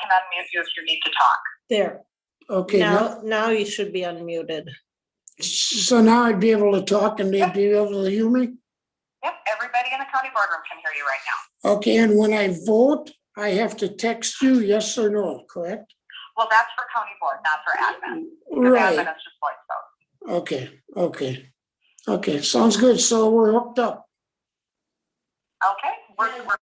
can unmute you if you need to talk. There, Okay, now you should be unmuted. so now I'd be able to talk and they'd be able to hear me? Yep, everybody in the county boardroom can hear you right now. Okay, and when I vote, I have to text you, yes or no, correct? Well, that's for county board, not for admin. Because Right, admin is just voice vote. okay, sounds good, so we're hooked up. Okay, we're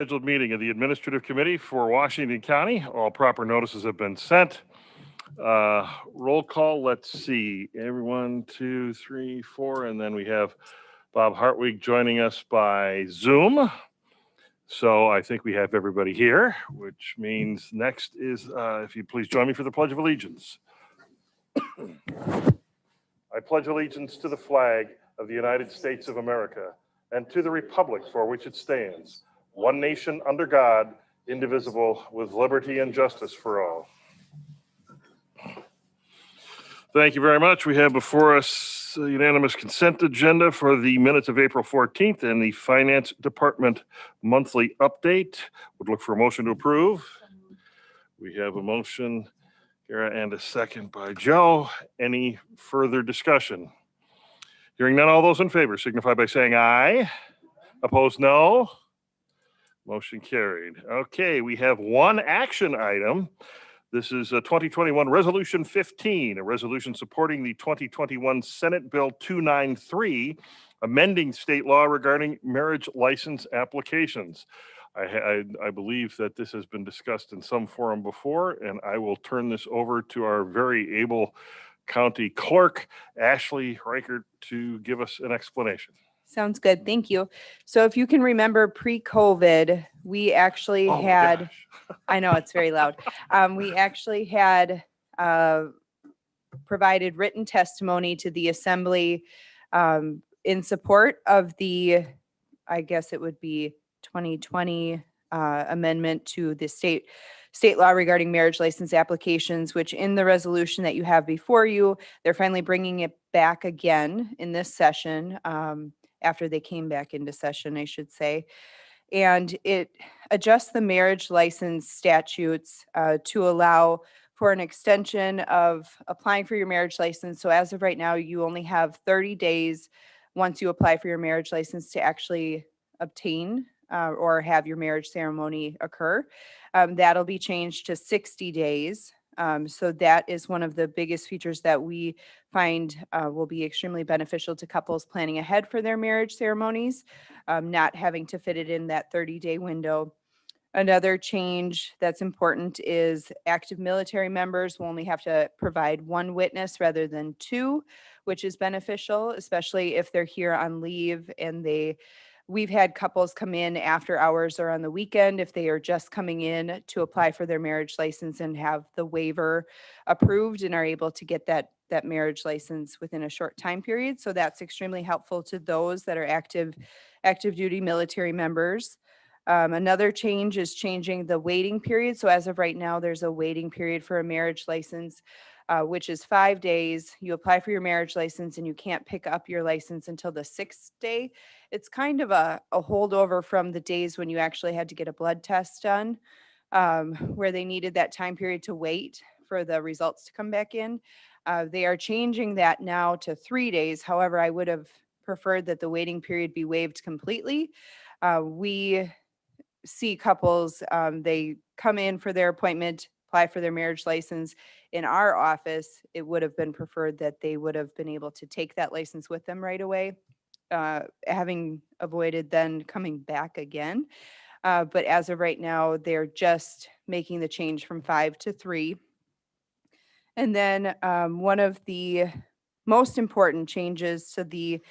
Scheduled meeting of the Administrative Committee for Washington County. All proper notices have been sent. Roll call, let's see, everyone, 2, 3, 4, and then we have Bob Hartwig joining us by Zoom. So I think we have everybody here, which means next is, if you please join me for the Pledge of Allegiance. I pledge allegiance to the flag of the United States of America and to the republic for which it stands, one nation under God, indivisible, with liberty and justice for all. Thank you very much. We have before us a unanimous consent agenda for the minutes of April 14th and the Finance Department monthly update. Would look for a motion to approve. We have a motion, Kara, and a second by Joe. Any further discussion? Hearing none, all those in favor signify by saying aye. Opposed, no. Motion carried. Okay, we have one action item. This is a 2021 Resolution 15, a resolution supporting the 2021 Senate Bill 293, amending state law regarding marriage license applications. I believe that this has been discussed in some forum before, and I will turn this over to our very able county clerk, Ashley Reichert, to give us an explanation. Sounds good. Thank you. So if you can remember pre-COVID, we actually Oh my had, gosh. I know it's very loud. We actually had provided written testimony to the assembly in support of the, I guess it would be 2020 amendment to the state law regarding marriage license applications, which in the resolution that you have before you, they're finally bringing it back again in this session. After they came back into session, I should say. And it adjusts the marriage license statutes to allow for an extension of applying for your marriage license. So as of right now, you only have 30 days once you apply for your marriage license to actually obtain or have your marriage ceremony occur. That'll be changed to 60 days. So that is one of the biggest features that we find will be extremely beneficial to couples planning ahead for their marriage ceremonies, not having to fit it in that 30-day window. Another change that's important is active military members will only have to provide one witness rather than two, which is beneficial, especially if they're here on leave and we've had couples come in after hours or on the weekend if they are just coming in to apply for their marriage license and have the waiver approved and are able to get that marriage license within a short time period. So that's extremely helpful to those that are active duty military members. Another change is changing the waiting period. So as of right now, there's a waiting period for a marriage license, which is 5 days. You apply for your marriage license and you can't pick up your license until the 6th day. It's kind of a holdover from the days when you actually had to get a blood test done, where they needed that time period to wait for the results to come back in. They are changing that now to 3 days. However, I would have preferred that the waiting period be waived completely. We see couples, they come in for their appointment, apply for their marriage license. In our office, it would have been preferred that they would have been able to take that license with them right away, having avoided then coming back again. But as of right now, they're just making the change from 5 to 3. And then one of the most important changes to the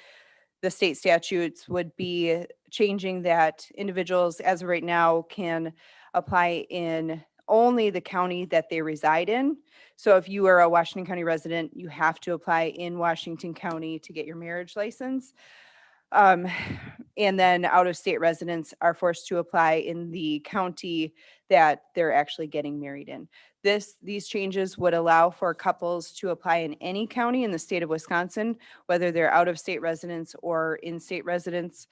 state statutes would be changing that individuals, as of right now, can apply in only the county that they reside in. So if you are a Washington County resident, you have to apply in Washington County to get your marriage license. And then out-of-state residents are forced to apply in the county that they're actually getting married in. These changes would allow for couples to apply in any county in the state of Wisconsin, whether they're out-of-state residents or in-state residents.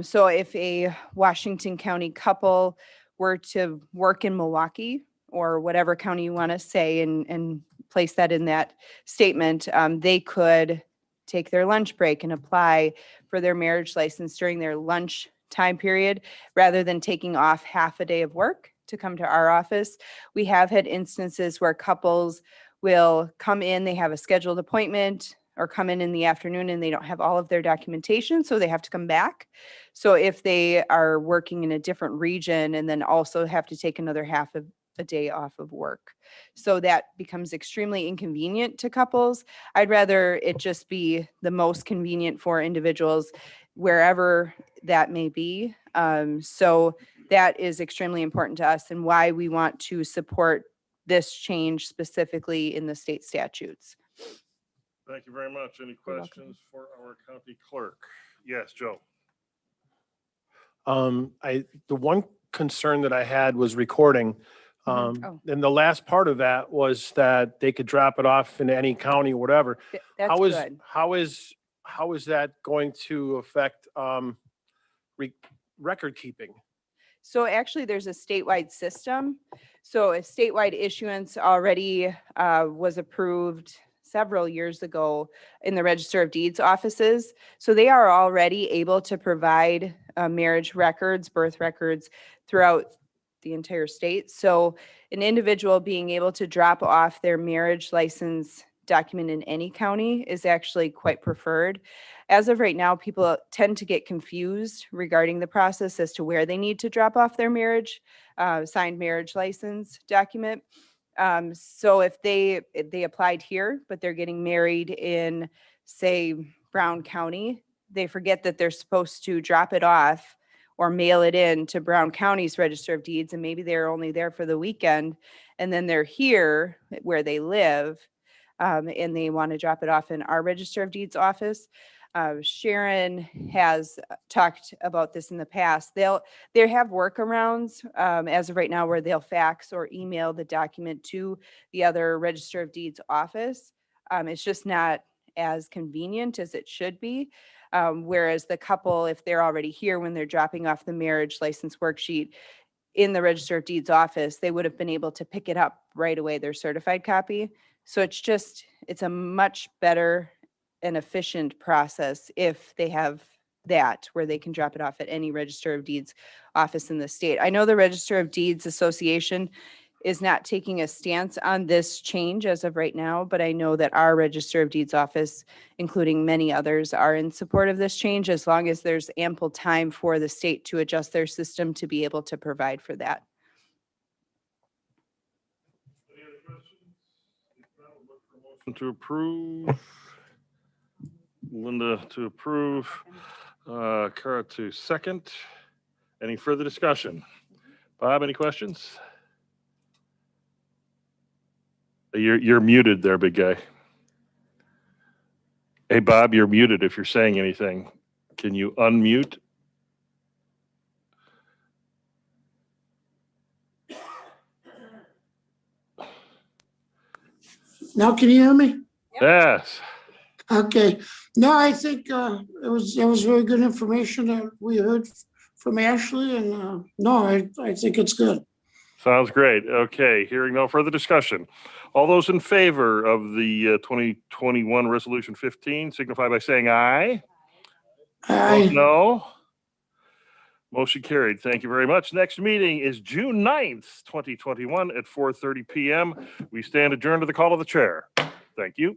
So if a Washington County couple were to work in Milwaukee or whatever county you want to say and place that in that statement, they could take their lunch break and apply for their marriage license during their lunch time period rather than taking off half a day of work to come to our office. We have had instances where couples will come in, they have a scheduled appointment, or come in the afternoon and they don't have all of their documentation, so they have to come back. So if they are working in a different region and then also have to take another half of a day off of work. So that becomes extremely inconvenient to couples. I'd rather it just be the most convenient for individuals wherever that may be. So that is extremely important to us and why we want to support this change specifically in the state statutes. Thank you very much. Any You're welcome. questions for our county clerk? Yes, Joe. The one concern that I had was recording. Mhm. Oh. And the last part of that was that they could drop it off in any county or whatever. That's How is, good. how is that going to affect, record keeping? So actually, there's a statewide system. So a statewide issuance already was approved several years ago in the Register of Deeds offices. So they are already able to provide marriage records, birth records throughout the entire state. So an individual being able to drop off their marriage license document in any county is actually quite preferred. As of right now, people tend to get confused regarding the process as to where they need to drop off their marriage, signed marriage license document. So if they applied here, but they're getting married in, say, Brown County, they forget that they're supposed to drop it off or mail it in to Brown County's Register of Deeds, and maybe they're only there for the weekend, and then they're here where they live, and they want to drop it off in our Register of Deeds office. Sharon has talked about this in the past. They have workarounds as of right now where they'll fax or email the document to the other Register of Deeds office. It's just not as convenient as it should be. Whereas the couple, if they're already here when they're dropping off the marriage license worksheet in the Register of Deeds office, they would have been able to pick it up right away, their certified copy. So it's a much better and efficient process if they have that, where they can drop it off at any Register of Deeds office in the state. I know the Register of Deeds Association is not taking a stance on this change as of right now, but I know that our Register of Deeds office, including many others, are in support of this change as long as there's ample time for the state to adjust their system to be able to provide for that. Any other questions? If not, we'll look for a motion to approve. Linda to approve, Kara to second. Any further discussion? Bob, any questions? You're muted there, big guy. Hey, Bob, you're muted if you're saying anything. Can you unmute? Now can you hear me? Yes. Okay. No, I think it was very good information that we heard from Ashley, and no, I think it's good. Sounds great. Okay, hearing no further discussion. All those in favor of the 2021 Resolution 15 signify by saying aye. Opposed, no. Motion carried. Thank you very much. Next meeting is June 9th, 2021 at 4:30 p.m. We stand adjourned to the call of the chair. Thank you.